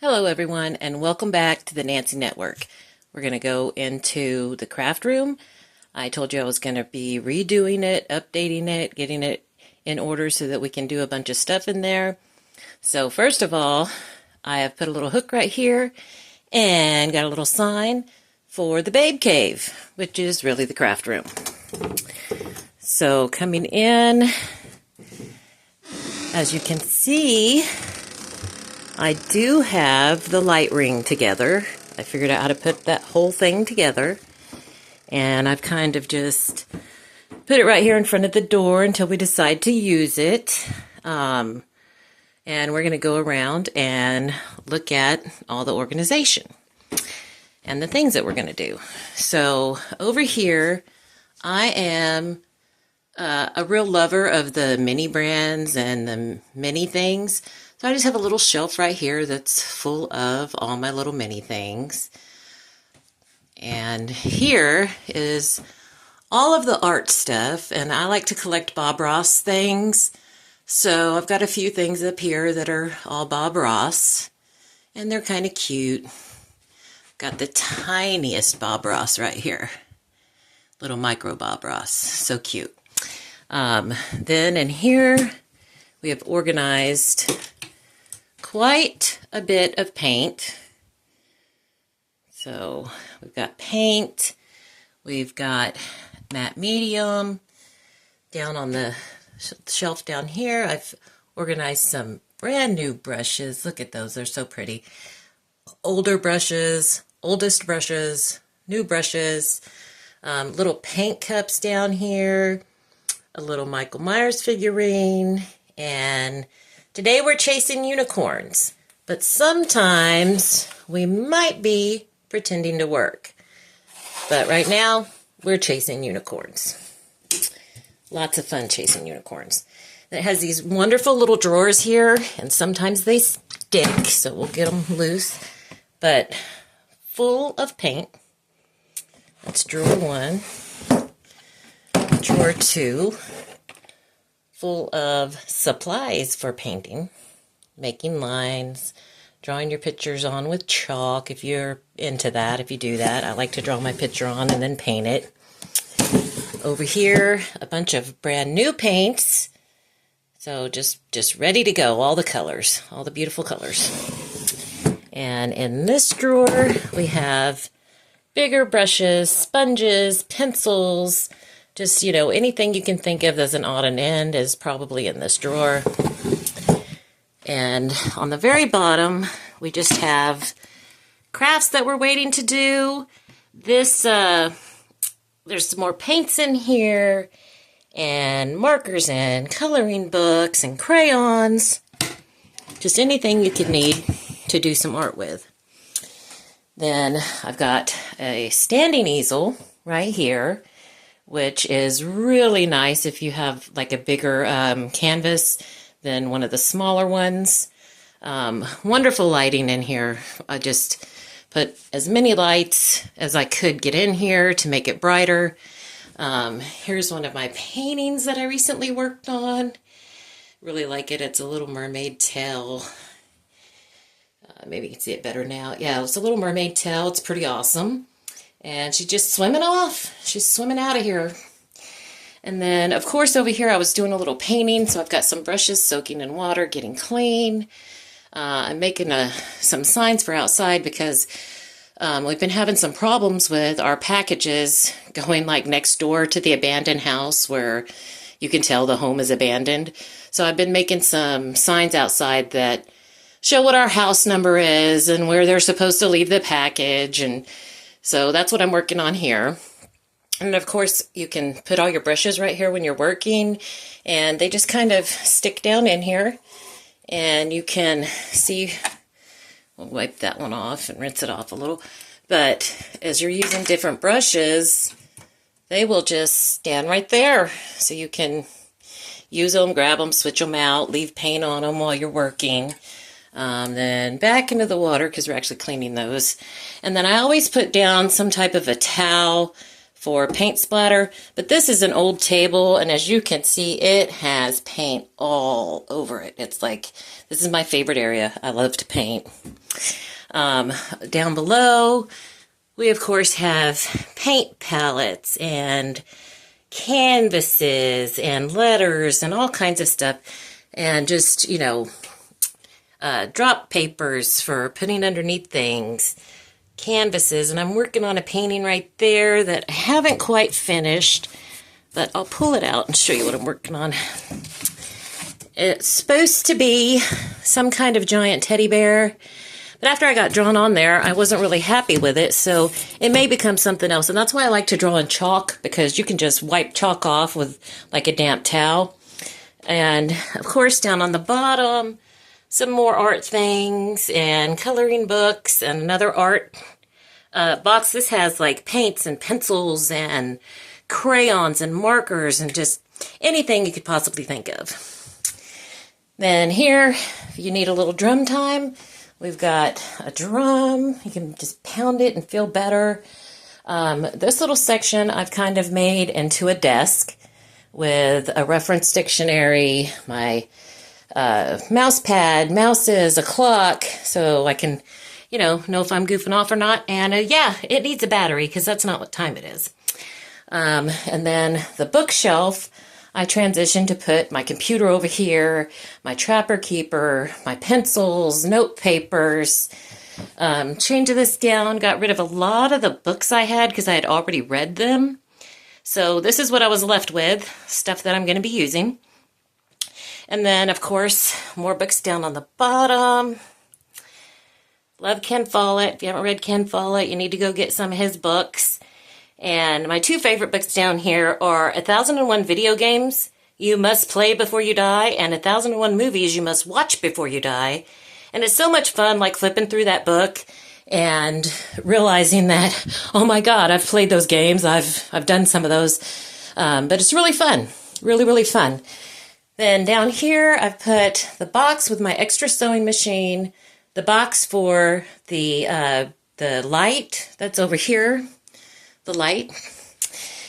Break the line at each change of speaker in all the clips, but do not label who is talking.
Hello everyone and welcome back to the Nancy Network. We're going to go into the craft room. I told you I was going to be redoing it, updating it, getting it in order so that we can do a bunch of stuff in there. So first of all, I have put a little hook right here and got a little sign for the Babe Cave, which is really the craft room. So coming in, as you can see, I do have the light ring together. I figured out how to put that whole thing together. And I've kind of just put it right here in front of the door until we decide to use it. And we're going to go around and look at all the organization and the things that we're going to do. So over here, I am a real lover of the mini brands and the mini things. So I just have a little shelf right here that's full of all my little mini things. And here is all of the art stuff, and I like to collect Bob Ross things. So I've got a few things up here that are all Bob Ross, and they're kind of cute. Got the tiniest Bob Ross right here. Little micro Bob Ross, so cute. Then in here, we have organized quite a bit of paint. So we've got paint, we've got matte medium. Down on the shelf down here, I've organized some brand new brushes. Look at those, they're so pretty. Older brushes, oldest brushes, new brushes, little paint cups down here, a little Michael Myers figurine, and today we're chasing unicorns, but sometimes we might be pretending to work. But right now, we're chasing unicorns. Lots of fun chasing unicorns. And it has these wonderful little drawers here, and sometimes they stick, so we'll get them loose. But full of paint. That's drawer 1. Drawer 2. Full of supplies for painting, making lines, drawing your pictures on with chalk if you're into that, if you do that. I like to draw my picture on and then paint it. Over here, a bunch of brand new paints. So just ready to go, all the colors, all the beautiful colors. And in this drawer, we have bigger brushes, sponges, pencils, just, you know, anything you can think of as an odd and end is probably in this drawer. And on the very bottom, we just have crafts that we're waiting to do. This, there's some more paints in here, and markers and coloring books and crayons. Just anything you could need to do some art with. Then I've got a standing easel right here, which is really nice if you have like a bigger canvas than one of the smaller ones. Wonderful lighting in here. I just put as many lights as I could get in here to make it brighter. Here's one of my paintings that I recently worked on. Really like it. It's a Little Mermaid tail. Maybe you can see it better now. Yeah, it's a Little Mermaid tail. It's pretty awesome. And she's just swimming off. She's swimming out of here. And then, of course, over here I was doing a little painting. So I've got some brushes soaking in water, getting clean. I'm making some signs for outside because we've been having some problems with our packages going like next door to the abandoned house where you can tell the home is abandoned. So I've been making some signs outside that show what our house number is and where they're supposed to leave the package. And so that's what I'm working on here. And of course, you can put all your brushes right here when you're working, and they just kind of stick down in here. And you can see, we'll wipe that one off and rinse it off a little. But as you're using different brushes, they will just stand right there. So you can use them, grab them, switch them out, leave paint on them while you're working. Then back into the water because we're actually cleaning those. And then I always put down some type of a towel for paint splatter, but this is an old table, and as you can see, it has paint all over it. It's like, this is my favorite area. I love to paint. Down below, we of course have paint palettes and canvases and letters and all kinds of stuff. And just, drop papers for putting underneath things, canvases, and I'm working on a painting right there that I haven't quite finished, but I'll pull it out and show you what I'm working on. It's supposed to be some kind of giant teddy bear, but after I got drawn on there, I wasn't really happy with it, so it may become something else, and that's why I like to draw in chalk, because you can just wipe chalk off with like a damp towel. And of course, down on the bottom, some more art things and coloring books and another art box. This has like paints and pencils and crayons and markers and just anything you could possibly think of. Then here, if you need a little drum time, we've got a drum. You can just pound it and feel better. This little section I've kind of made into a desk with a reference dictionary, my mouse pad, mouses, a clock, so I can, know if I'm goofing off or not. And yeah, it needs a battery because that's not what time it is. And then the bookshelf, I transitioned to put my computer over here, my Trapper Keeper, my pencils, note papers. Changed this down, got rid of a lot of the books I had because I had already read them. So this is what I was left with, stuff that I'm going to be using. And then, of course, more books down on the bottom. Love Ken Follett. If you haven't read Ken Follett, you need to go get some of his books. And my two favorite books down here are 1001 Video Games You Must Play Before You Die and 1001 Movies You Must Watch Before You Die. And it's so much fun, like flipping through that book and realizing that, oh my God, I've played those games. I've done some of those. But it's really fun. Really, really fun. Then down here, I've put the box with my extra sewing machine, the box for the light that's over here, the light,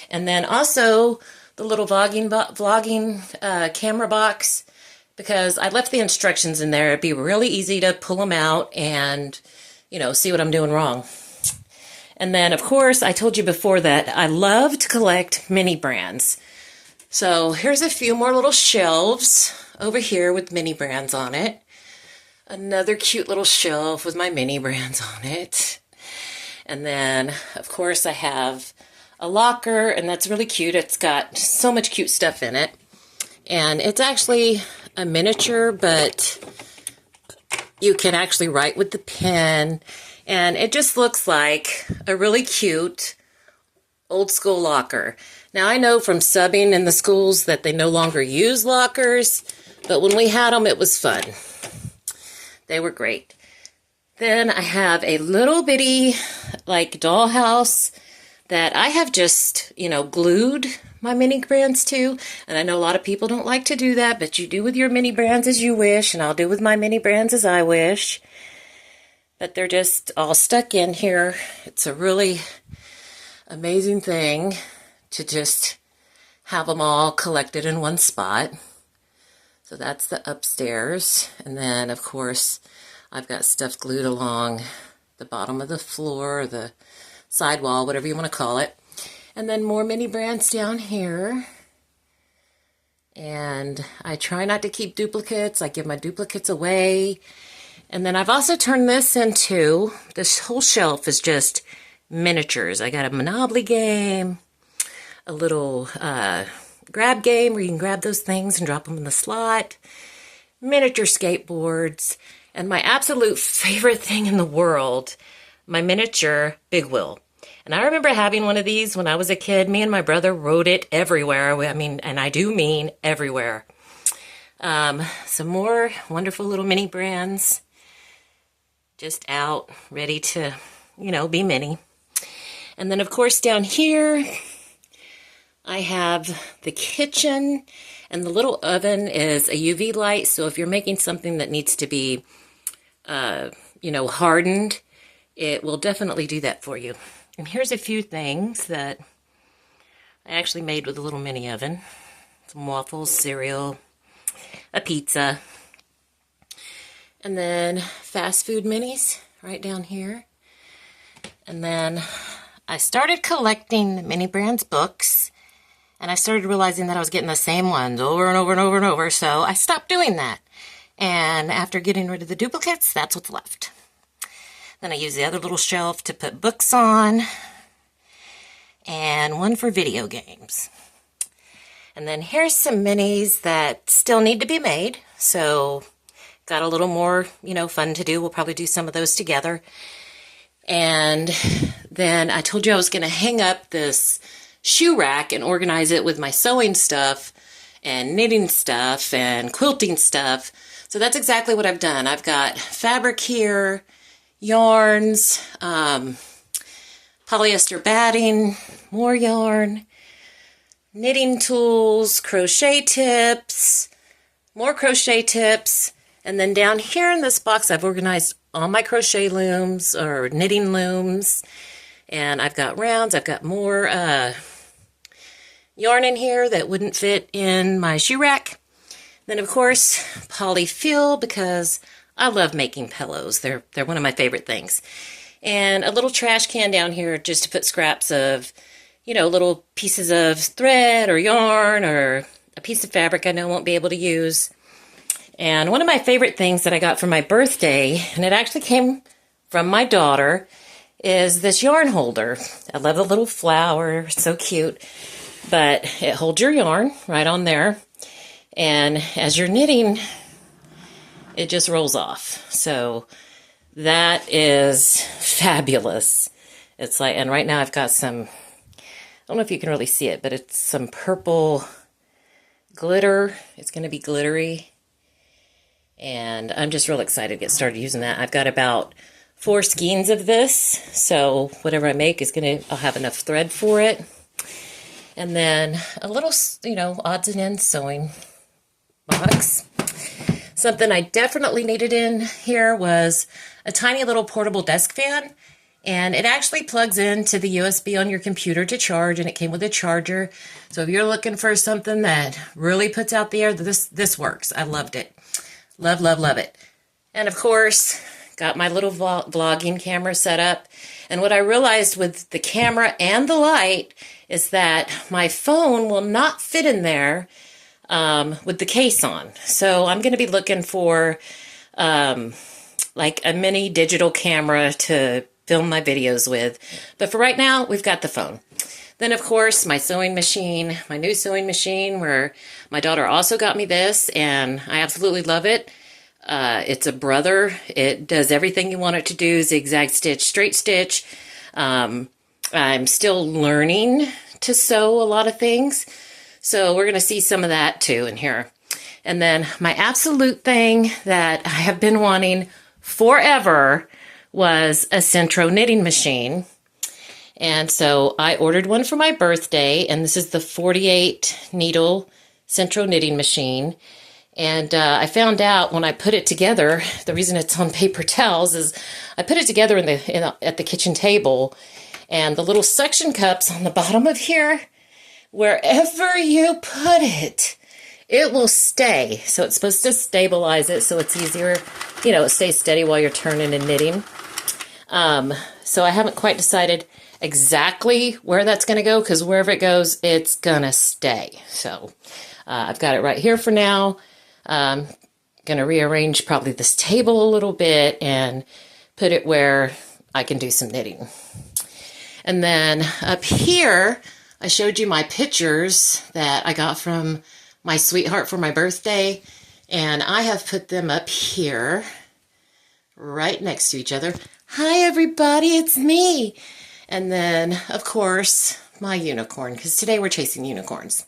and then also the little vlogging camera box, because I left the instructions in there. It'd be really easy to pull them out and, see what I'm doing wrong. And then, of course, I told you before that I love to collect mini brands. So here's a few more little shelves over here with mini brands on it. Another cute little shelf with my mini brands on it. And then, of course, I have a locker, and that's really cute. It's got so much cute stuff in it. And it's actually a miniature, but you can actually write with the pen. And it just looks like a really cute old school locker. Now, I know from subbing in the schools that they no longer use lockers, but when we had them, it was fun. They were great. Then I have a little bitty, like, dollhouse that I have just, glued my mini brands to. And I know a lot of people don't like to do that, but you do with your mini brands as you wish, and I'll do with my mini brands as I wish. But they're just all stuck in here. It's a really amazing thing to just have them all collected in one spot. So that's the upstairs. And then, of course, I've got stuff glued along the bottom of the floor, the sidewall, whatever you want to call it. And then more mini brands down here. And I try not to keep duplicates. I give my duplicates away. And then I've also turned this into, this whole shelf is just miniatures. I got a Monopoly game, a little grab game where you can grab those things and drop them in the slot, miniature skateboards, and my absolute favorite thing in the world, my miniature Big Wheel. And I remember having one of these when I was a kid. Me and my brother rode it everywhere. I mean, and I do mean everywhere. Some more wonderful little mini brands just out, ready to, be mini. And then, of course, down here, I have the kitchen, and the little oven is a UV light. So if you're making something that needs to be, hardened, it will definitely do that for you. And here's a few things that I actually made with a little mini oven. Some waffles, cereal, a pizza, and then fast food minis right down here. And then I started collecting the Mini Brands books, and I started realizing that I was getting the same ones over and over and over and over, so I stopped doing that. And after getting rid of the duplicates, that's what's left. Then I use the other little shelf to put books on, and one for video games. And then here's some minis that still need to be made, so got a little more, fun to do. We'll probably do some of those together. And then I told you I was going to hang up this shoe rack and organize it with my sewing stuff and knitting stuff and quilting stuff. So that's exactly what I've done. I've got fabric here, yarns, polyester batting, more yarn, knitting tools, crochet tips, more crochet tips, and then down here in this box I've organized all my crochet looms or knitting looms, and I've got rounds. I've got more yarn in here that wouldn't fit in my shoe rack. Then of course polyfill, because I love making pillows. They're one of my favorite things. And a little trash can down here just to put scraps of, little pieces of thread or yarn or a piece of fabric I know I won't be able to use. And one of my favorite things that I got for my birthday, and it actually came from my daughter, is this yarn holder. I love the little flower, so cute. But it holds your yarn right on there. And as you're knitting, it just rolls off. So that is fabulous. It's like, and right now I've got some, I don't know if you can really see it, but it's some purple glitter. It's going to be glittery. And I'm just real excited to get started using that. I've got about 4 skeins of this, so whatever I make is I'll have enough thread for it. And then a little, odds and ends sewing box. Something I definitely needed in here was a tiny little portable desk fan. And it actually plugs into the USB on your computer to charge, and it came with a charger. So if you're looking for something that really puts out the air, this works. I loved it. Love, love, love it. And of course, got my little vlogging camera set up. And what I realized with the camera and the light is that my phone will not fit in there with the case on. So I'm going to be looking for like a mini digital camera to film my videos with. But for right now, we've got the phone. Then, of course, my sewing machine, my new sewing machine, where my daughter also got me this, and I absolutely love it. It's a Brother. It does everything you want it to do, zigzag stitch, straight stitch. I'm still learning to sew a lot of things, so we're going to see some of that too in here. And then my absolute thing that I have been wanting forever was a Centro knitting machine. And so I ordered one for my birthday, and this is the 48 needle Centro knitting machine. And I found out when I put it together, the reason it's on paper towels is I put it together at the kitchen table, and the little suction cups on the bottom of here, wherever you put it, it will stay. So it's supposed to stabilize it so it's easier, it stays steady while you're turning and knitting. So I haven't quite decided exactly where that's going to go, because wherever it goes, it's going to stay. So I've got it right here for now. Going to rearrange probably this table a little bit and put it where I can do some knitting. And then up here, I showed you my pictures that I got from my sweetheart for my birthday, and I have put them up here right next to each other. Hi everybody, it's me. And then, of course, my unicorn, because today we're chasing unicorns.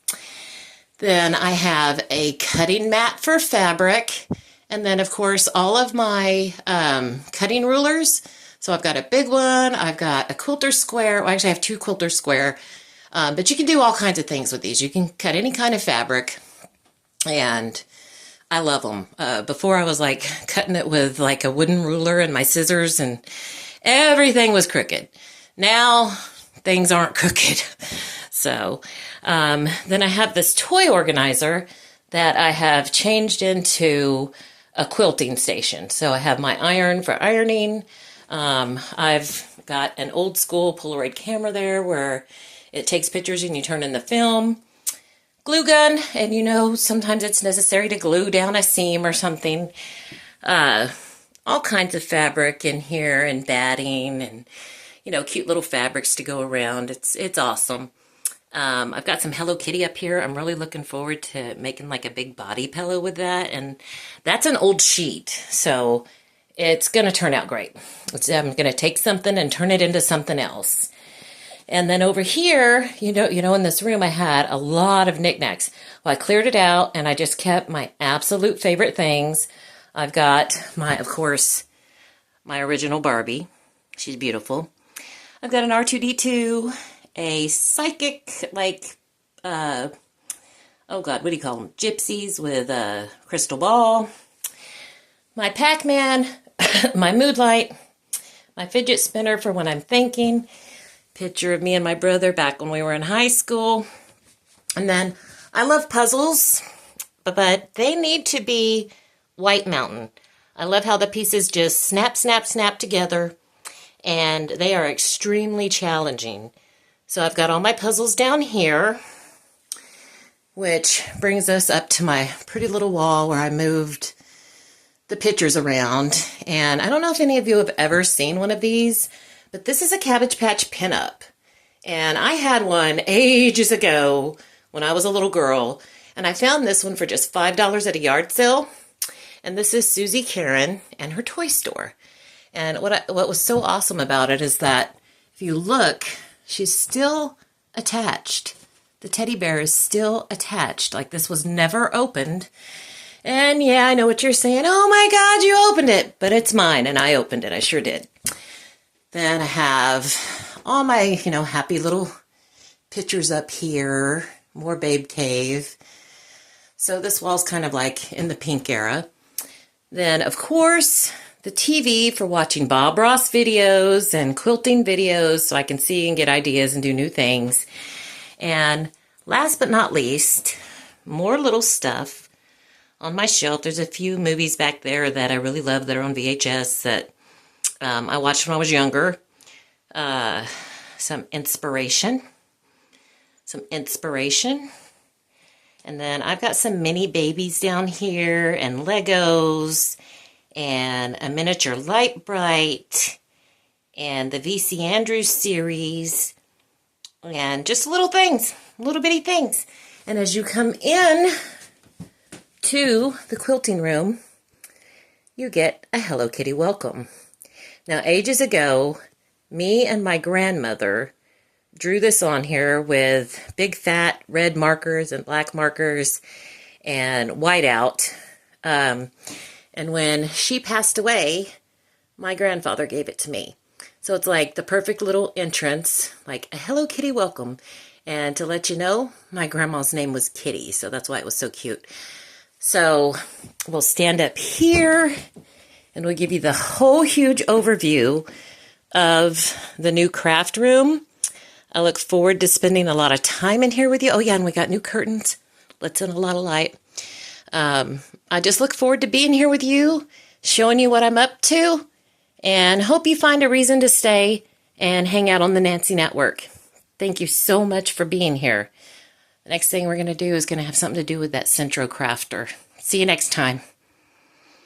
Then I have a cutting mat for fabric. And then, of course, all of my cutting rulers. So I've got a big one. I've got a quilter square. Well, actually, I have 2 quilter square. But you can do all kinds of things with these. You can cut any kind of fabric. And I love them. Before I was like cutting it with like a wooden ruler and my scissors, and everything was crooked. Now things aren't crooked. So then I have this toy organizer that I have changed into a quilting station. So I have my iron for ironing, I've got an old school Polaroid camera there where it takes pictures and you turn in the film. Glue gun, and you know, sometimes it's necessary to glue down a seam or something. All kinds of fabric in here and batting and, you know, cute little fabrics to go around. It's awesome. I've got some Hello Kitty up here. I'm really looking forward to making like a big body pillow with that. And that's an old sheet, so it's going to turn out great. I'm going to take something and turn it into something else. And then over here, you know, in this room I had a lot of knickknacks. Well, I cleared it out and I just kept my absolute favorite things. I've got of course, my original Barbie. She's beautiful. I've got an R2-D2, a psychic, like, oh God, what do you call them? Gypsies with a crystal ball. My Pac-Man, my mood light, my fidget spinner for when I'm thinking, picture of me and my brother back when we were in high school. And then I love puzzles, but they need to be White Mountain. I love how the pieces just snap, snap, snap together, and they are extremely challenging. So I've got all my puzzles down here, which brings us up to my pretty little wall where I moved the pictures around. And I don't know if any of you have ever seen one of these, but this is a Cabbage Patch pinup. And I had one ages ago when I was a little girl, and I found this one for just $5 at a yard sale. And this is Susie Karen and her toy store. And what was so awesome about it is that if you look, she's still attached. The teddy bear is still attached. Like, this was never opened. And yeah, I know what you're saying. Oh my God, you opened it. But it's mine, and I opened it. I sure did. Then I have all my, you know, happy little pictures up here. More Babe Cave. So this wall's kind of like in the pink era. Then, of course, the TV for watching Bob Ross videos and quilting videos so I can see and get ideas and do new things. And last but not least, more little stuff on my shelf. There's a few movies back there that I really love that are on VHS that I watched when I was younger. Some inspiration. And then I've got some mini babies down here and Legos and a miniature Light Bright and the V.C. Andrews series and just little things, little bitty things. And as you come in to the quilting room, you get a Hello Kitty welcome. Now, ages ago, me and my grandmother drew this on here with big fat red markers and black markers and whiteout. And when she passed away, my grandfather gave it to me. So it's like the perfect little entrance, like a Hello Kitty welcome. And to let you know, my grandma's name was Kitty, so that's why it was so cute. So we'll stand up here and we'll give you the whole huge overview of the new craft room. I look forward to spending a lot of time in here with you. Oh yeah, and we got new curtains. Let's in a lot of light. I just look forward to being here with you, showing you what I'm up to, and hope you find a reason to stay and hang out on the Nancy Network. Thank you so much for being here. The next thing we're going to do is going to have something to do with that Centro Crafter. See you next time.